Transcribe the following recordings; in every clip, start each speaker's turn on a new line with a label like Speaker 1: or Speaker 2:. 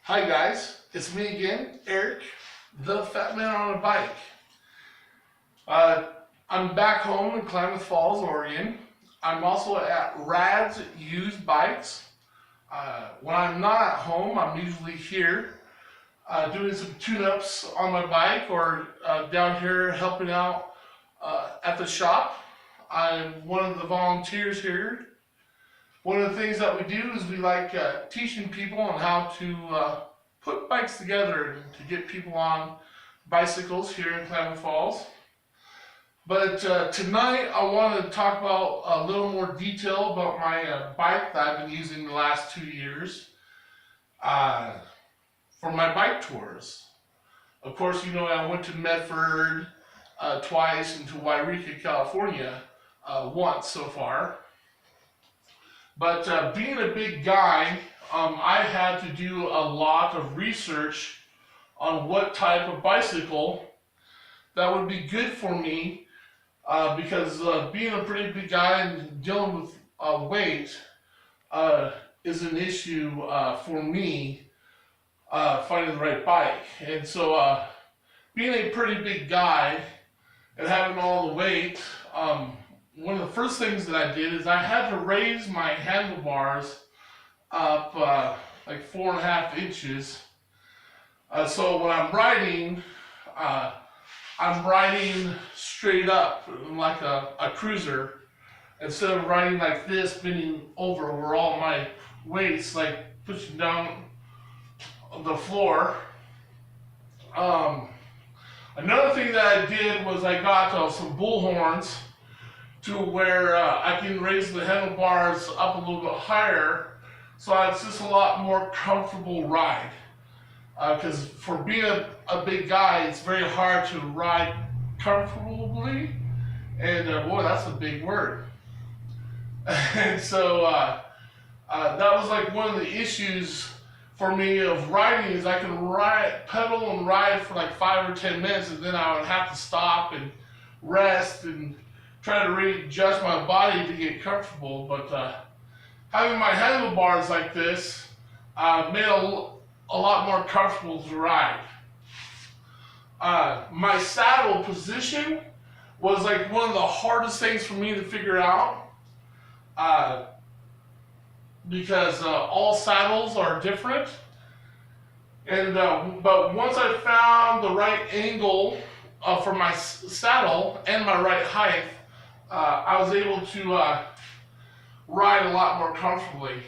Speaker 1: Hi guys, it's me again, Eric, the Fat Man on a Bike. Uh, I'm back home in Klamath Falls, Oregon. I'm also at Rad's Used Bikes. When I'm not at home, I'm usually here doing some tune-ups on my bike or down here helping out at the shop. I'm one of the volunteers here. One of the things that we do is we like teaching people on how to put bikes together and to get people on bicycles here in Klamath Falls. But tonight I want to talk about a little more detail about my bike that I've been using the last 2 years for my bike tours. Of course, you know I went to Medford twice and to Wairika, California once so far. But being a big guy, I had to do a lot of research on what type of bicycle that would be good for me because being a pretty big guy and dealing with weight is an issue for me finding the right bike. And so being a pretty big guy and having all the weight, one of the first things that I did is I had to raise my handlebars up like 4.5 inches. So when I'm riding straight up like a cruiser instead of riding like this, bending over where all my weight's like pushing down the floor. Another thing that I did was I got some bull horns to where I can raise the handlebars up a little bit higher, so it's just a lot more comfortable ride. Because for being a big guy, it's very hard to ride comfortably, and boy, that's a big word. And so that was like one of the issues for me of riding is I can pedal and ride for like 5 or 10 minutes, and then I would have to stop and rest and try to readjust my body to get comfortable. But having my handlebars like this made a lot more comfortable to ride. My saddle position was like one of the hardest things for me to figure out because all saddles are different. And but once I found the right angle for my saddle and my right height, I was able to ride a lot more comfortably.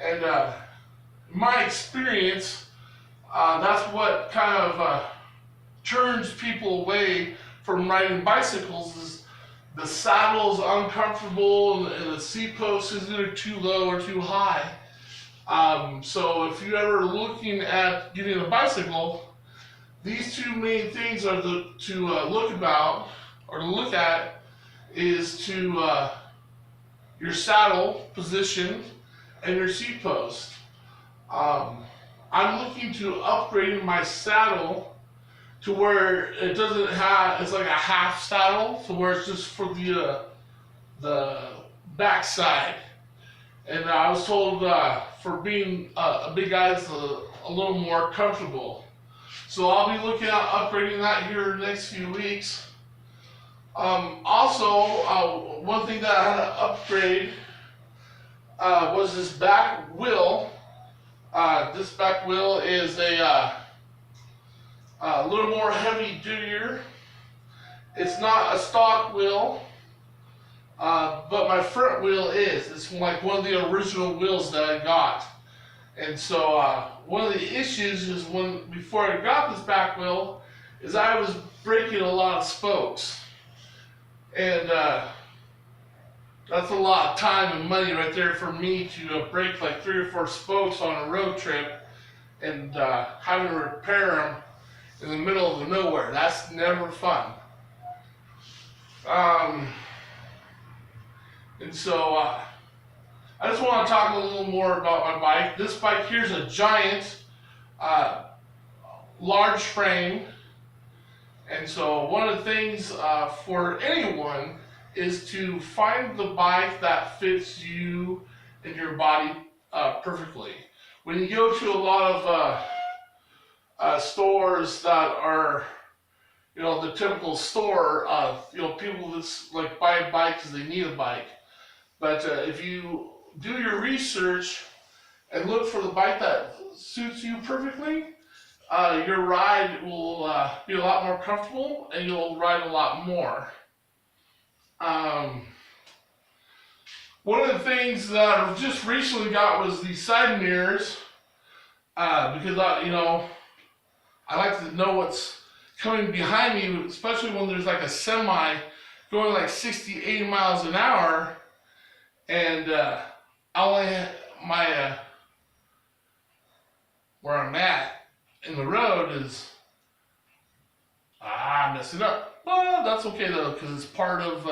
Speaker 1: And my experience, that's what kind of turns people away from riding bicycles is the saddle's uncomfortable and the seat post is either too low or too high. So if you're ever looking at getting a bicycle, these two main things are to look at is to your saddle position and your seat post. I'm looking to upgrade my saddle to where it doesn't have, it's like a half saddle, to where it's just for the back side. And I was told for being a big guy, it's a little more comfortable. So I'll be looking at upgrading that here in the next few weeks. Also, one thing that I had to upgrade was this back wheel. This back wheel is a little more heavy duty. It's not a stock wheel, but my front wheel is. It's like one of the original wheels that I got. And so one of the issues is before I got this back wheel is I was breaking a lot of spokes. And that's a lot of time and money right there for me to break like 3 or 4 spokes on a road trip and having to repair them in the middle of the nowhere. That's never fun. And so I just want to talk a little more about my bike. This bike here is a giant, large frame. And so one of the things for anyone is to find the bike that fits you and your body perfectly. when you go to a lot of stores that are, the typical store, people just like buy a bike because they need a bike. But if you do your research and look for the bike that suits you perfectly, your ride will be a lot more comfortable and you'll ride a lot more. One of the things that I just recently got was these side mirrors, because I like to know what's coming behind me, especially when there's like a semi going like 60, 80 miles an hour, and I only where I'm at in the road is messing up. Well, that's okay though, because it's part of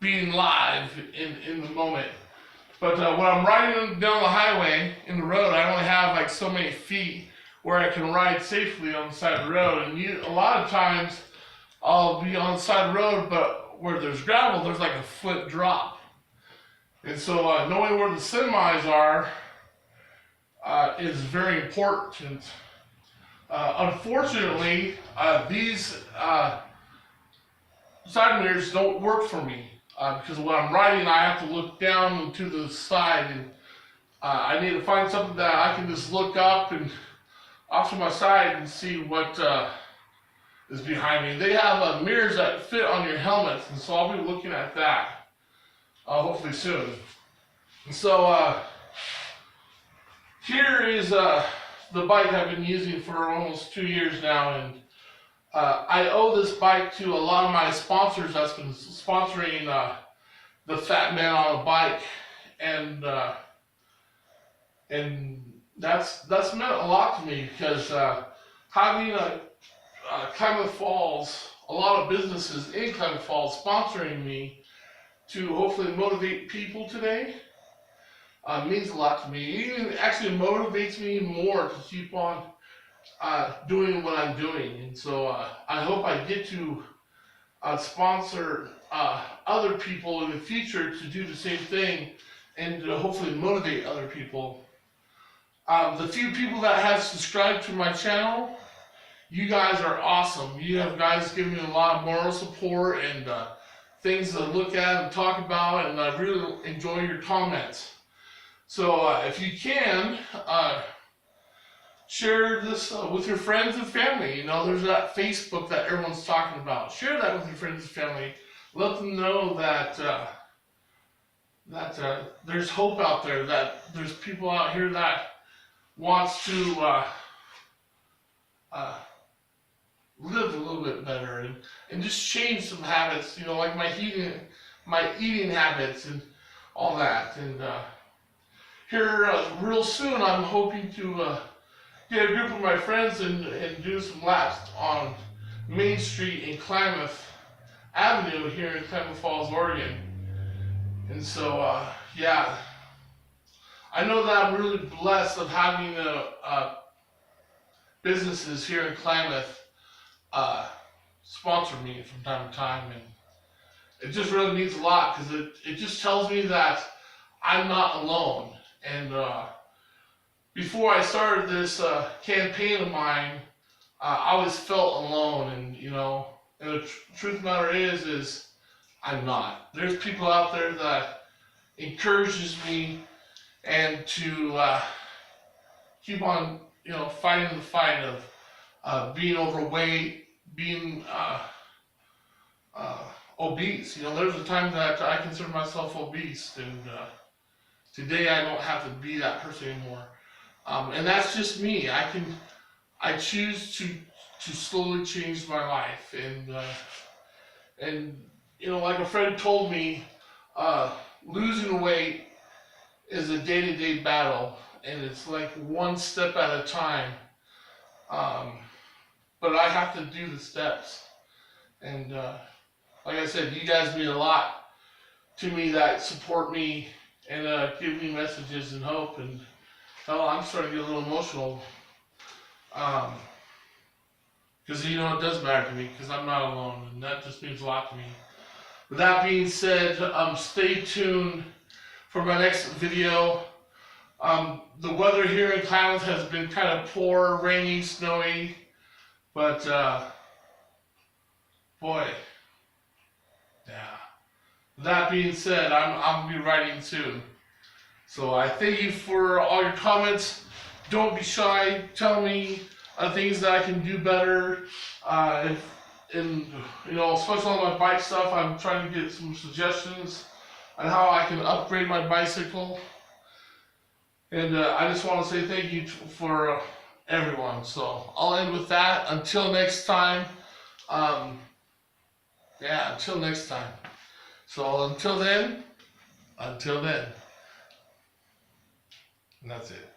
Speaker 1: being live in the moment. But when I'm riding down the highway in the road, I only have like so many feet where I can ride safely on the side of the road. And a lot of times I'll be on the side of the road, but where there's gravel, there's like a foot drop. And so knowing where the semis are is very important. Unfortunately, these side mirrors don't work for me because when I'm riding, I have to look down to the side, and I need to find something that I can just look up and off to my side and see what is behind me. They have mirrors that fit on your helmet, and so I'll be looking at that hopefully soon. And so here is the bike I've been using for almost 2 years now, and I owe this bike to a lot of my sponsors that's been sponsoring the Fat Man on a Bike, and that's meant a lot to me because having Klamath Falls, a lot of businesses in Klamath Falls sponsoring me to hopefully motivate people today means a lot to me. It even actually motivates me more to keep on doing what I'm doing. And so I hope I get to sponsor other people in the future to do the same thing and to hopefully motivate other people. The few people that have subscribed to my channel, you guys are awesome. You have guys giving me a lot of moral support and things to look at and talk about, and I really enjoy your comments. So if you can, share this with your friends and family. There's that Facebook that everyone's talking about. Share that with your friends and family. Let them know that there's hope out there, that there's people out here that wants to live a little bit better and just change some habits, like my eating habits and all that. And here real soon I'm hoping to get a group of my friends and do some laps on Main Street in Klamath Avenue here in Klamath Falls, Oregon. And so yeah, I know that I'm really blessed of having businesses here in Klamath sponsor me from time to time, and it just really means a lot because it just tells me that I'm not alone. And before I started this campaign of mine, I always felt alone, and the truth of the matter is I'm not. There's people out there that encourages me and to keep on fighting the fight of being overweight, being obese. There's a time that I consider myself obese, and today I don't have to be that person anymore. And that's just me. I choose to slowly change my life, and like a friend told me, losing weight is a day-to-day battle, and it's like one step at a time. But I have to do the steps, and like I said, you guys mean a lot to me that support me and give me messages and hope. And I'm starting to get a little emotional because it does matter to me because I'm not alone, and that just means a lot to me. With that being said, stay tuned for my next video. The weather here in Thailand has been kind of poor, rainy, snowy, but boy, yeah. That being said, I'm gonna be writing soon. So I thank you for all your comments. Don't be shy. Tell me things that I can do better. If and especially on my bike stuff, I'm trying to get some suggestions on how I can upgrade my bicycle. And I just want to say thank you for everyone. So I'll end with that. Until next time. Yeah, until next time. So until then, and that's it.